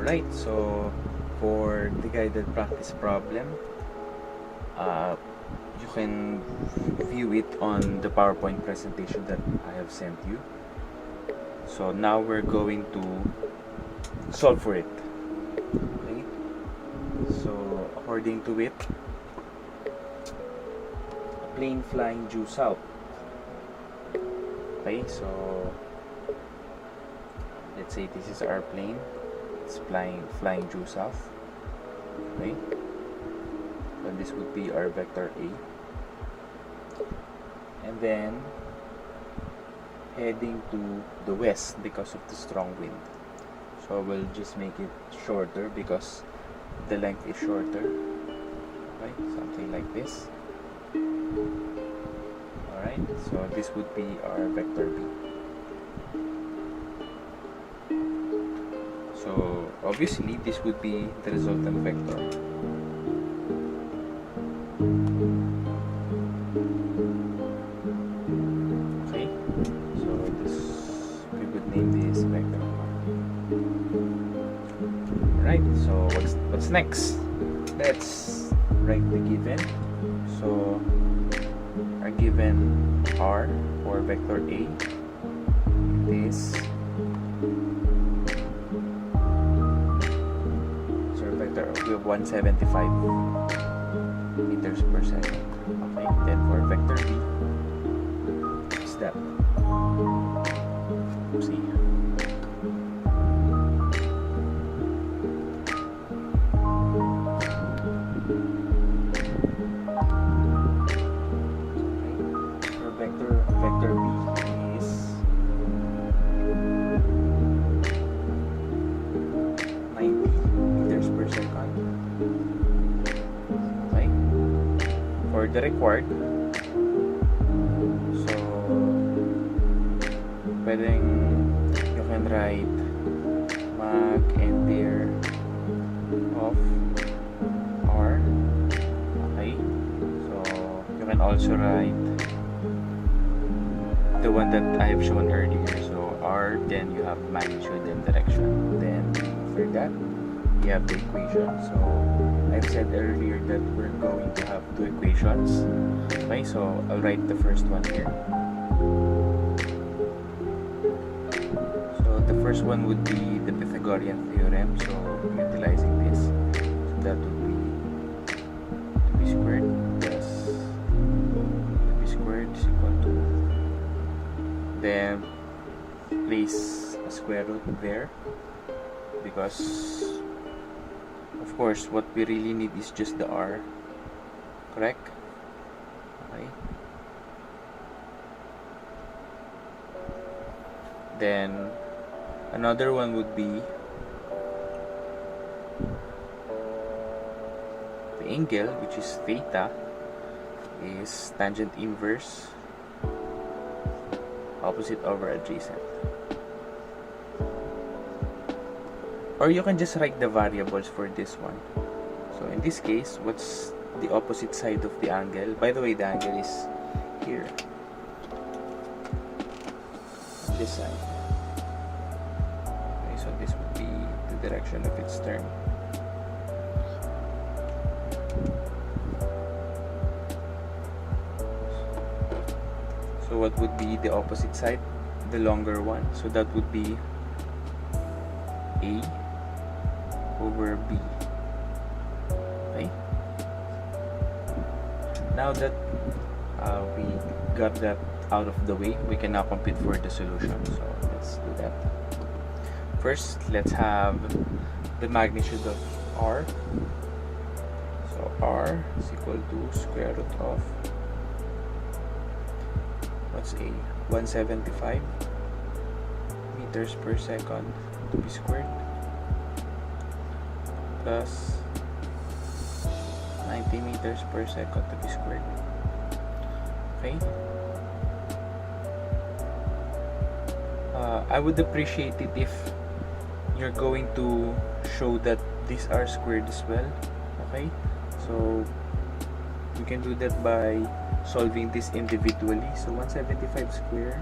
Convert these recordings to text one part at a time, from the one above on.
Alright, so for the guided practice problem, you can view it on the PowerPoint presentation that I have sent you. So now we're going to solve for it. Okay, so according to it, a plane flying due south. Okay, so let's say this is our plane. It's flying due south. Okay, so this would be our vector A, and then heading to the west because of the strong wind. So we'll just make it shorter because the length is shorter. Okay, something like this. Alright, so this would be our vector B. So obviously this would be the resultant vector. Okay, so we would name this vector 1. Right, so what's next? Let's write the given. So our given R for vector A is we have 175 meters per second. Okay, then for vector B, is that? See. Okay, for vector B is 90 meters per second. Okay, for the required, so pwedeng you can write mag entire of R. Okay, so you can also write the one that I have shown earlier. So R, then you have magnitude and direction. Then for that you have the equation. So I've said earlier that we're going to have two equations. Okay, so I'll write the first one here. So the first one would be the Pythagorean theorem. So utilizing this, so that would be 2b squared plus 2b squared is equal to, then place a square root there, because of course what we really need is just the R, correct? Okay, then another one would be the angle, which is theta, is tangent inverse opposite over adjacent. Or you can just write the variables for this one. So in this case, what's the opposite side of the angle? By the way, the angle is here, on this side. Okay, so this would be the direction of its turn. So what would be the opposite side? The longer one. So that would be A over B. Okay, now that we got that out of the way, we can now compute for the solution. So let's do that. First, let's have the magnitude of R. So R is equal to square root of, what's A? 175 meters per second to be squared plus 90 meters per second to be squared. Okay, I would appreciate it if you're going to show that these are squared as well. Okay, so we can do that by solving this individually. So 175 square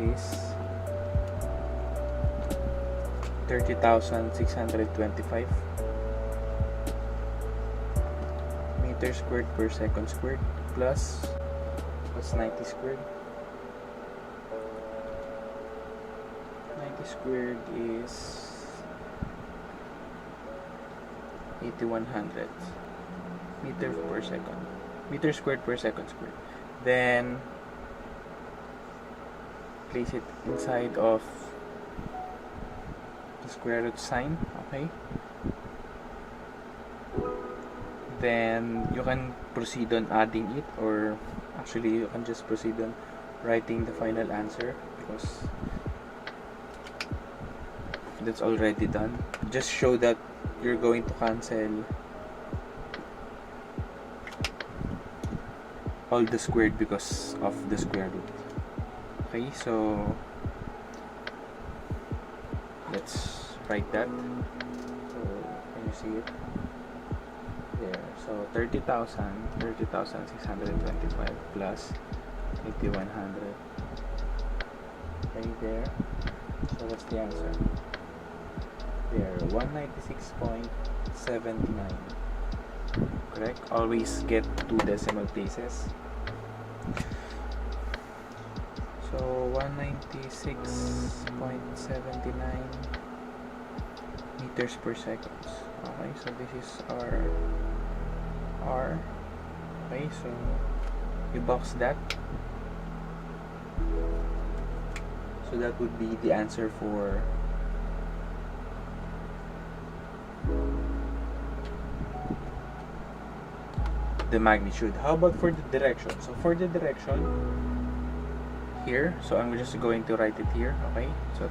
is 30,625 meters squared per second squared plus, what's 90 squared? 90 squared is 8100 meter squared per second squared. Then place it inside of the square root sign. Okay, then you can proceed on adding it, or actually you can just proceed on writing the final answer because that's already done. Just show that you're going to cancel all the squared because of the square root. Okay, so let's write that. So can you see it there? So 30,625 plus 8100 right there. So what's the answer? There, 196.79. Correct? Always get 2 decimal places. So 196.79 meters per second. Okay, so this is our R. Okay, so you box that. So that would be the answer for the magnitude. How about for the direction? So for the direction here, so I'm just going to write it here. Okay, so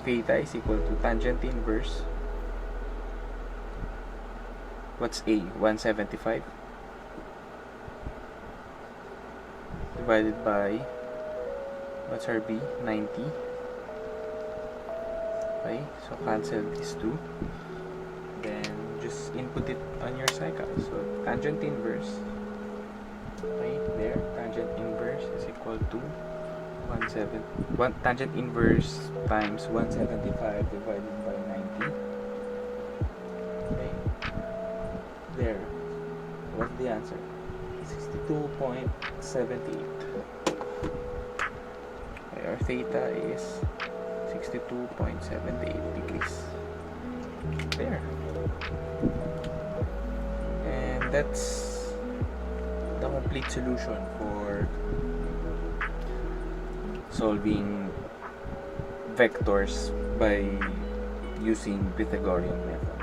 theta is equal to tangent inverse, what's A? 175 divided by, what's our B? 90. Okay, so cancel these two, then just input it on your cycle. So tangent inverse, okay, there, tangent inverse is equal to tangent inverse times 175 divided by 90. Okay, there, what's the answer? 62.78. Okay, our theta is 62.78 degrees. There. And that's the complete solution for solving vectors by using Pythagorean method.